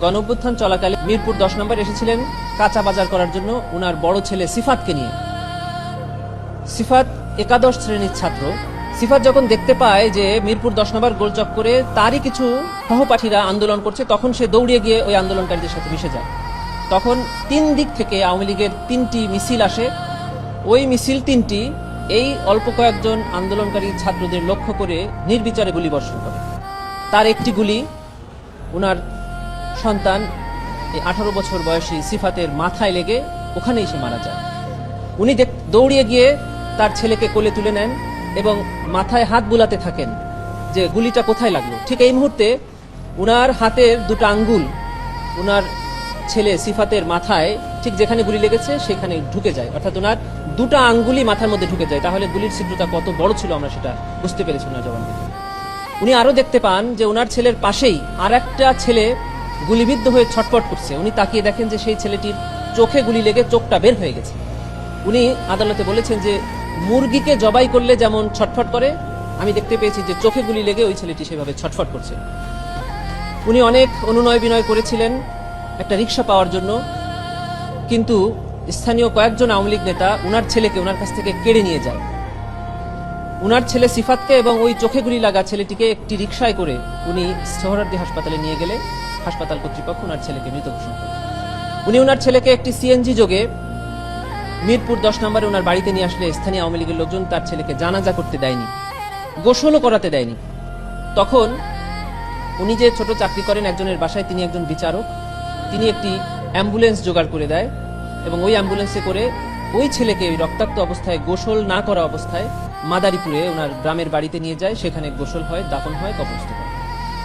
গণঅভ্যুত্থান চলাকালে মিরপুর 10 নম্বর এসেছিলেন কাঁচা বাজার করার জন্য উনার বড় ছেলে সিফাতকে নিয়ে। সিফাত একাদশ শ্রেণীর ছাত্র। সিফাত যখন দেখতে পায় যে মিরপুর 10 নম্বর গোলচক্করে তারই কিছু সহপাঠীরা আন্দোলন করছে, তখন সে দৌড়িয়ে গিয়ে ওই আন্দোলনকারীদের সাথে মিশে যায়। তখন 3 দিক থেকে আওয়ামী লীগের 3টি মিছিল আসে। ওই মিছিল 3টি এই অল্প কয়েকজন আন্দোলনকারী ছাত্রদের লক্ষ্য করে নির্বিচারে গুলিবর্ষণ করে। তার একটি গুলি উনার সন্তান 18 বছর বয়সী সিফাতের মাথায় লেগে ওখানেই সে মারা যায়। উনি দৌড়িয়ে গিয়ে তার ছেলেকে কোলে তুলে নেন এবং মাথায় হাত বুলাতে থাকেন যে গুলিটা কোথায় লাগলো। ঠিক এই মুহূর্তে উনার হাতের দুটো আঙ্গুল উনার ছেলে সিফাতের মাথায় ঠিক যেখানে গুলি লেগেছে সেখানে ঢুকে যায়, অর্থাৎ উনার দুটো আঙ্গুলই মাথার মধ্যে ঢুকে যায়। তাহলে গুলির ছিদ্রটা কত বড় ছিল আমরা সেটা বুঝতে পেরেছি ওনার জবান থেকে। উনি আরো দেখতে পান যে ওনার ছেলের পাশেই আর একটা ছেলে গুলিবিদ্ধ হয়ে ছটফট করছে। উনি তাকিয়ে দেখেন যে সেই ছেলেটির চোখে গুলি লেগে চোখটা বের হয়ে গেছে। উনি আদালতে বলেছেন যে মুরগিকে জবাই করলে যেমন ছটফট করে, আমি দেখতে পেয়েছি যে চোখে গুলি লেগে ওই ছেলেটি সেভাবে ছটফট করছে। উনি অনেক অনুনয় বিনয় করেছিলেন একটা রিক্সা পাওয়ার জন্য, কিন্তু স্থানীয় কয়েকজন আওয়ামী লীগ নেতা উনার ছেলেকে ওনার কাছ থেকে কেড়ে নিয়ে যায়। উনার ছেলে সিফাতকে এবং ওই চোখে গুলি লাগা ছেলেটিকে একটি রিক্সায় করে উনি সোহরাওয়ার্দী হাসপাতালে নিয়ে গেলে হাসপাতাল কর্তৃপক্ষ উনার ছেলেকে মৃত ঘোষণা করে। উনি উনার ছেলেকে একটি সিএনজি যোগে মিরপুর 10 নম্বরে ওনার বাড়িতে নিয়ে আসলে স্থানীয় আওয়ামী লীগের লোকজন তার ছেলেকে জানাজা করতে দেয়নি, গোসলও করাতে দেয়নি। তখন উনি যে ছোট চাকরি করেন একজনের বাসায়, তিনি একজন বিচারক, তিনি একটি অ্যাম্বুলেন্স জোগাড় করে দেয় এবং ওই অ্যাম্বুলেন্সে করে ওই ছেলেকে ওই রক্তাক্ত অবস্থায়, গোসল না করা অবস্থায় মাদারীপুরে ওনার গ্রামের বাড়িতে নিয়ে যায়। সেখানে গোসল হয়, দাফন হয়, কবরস্থ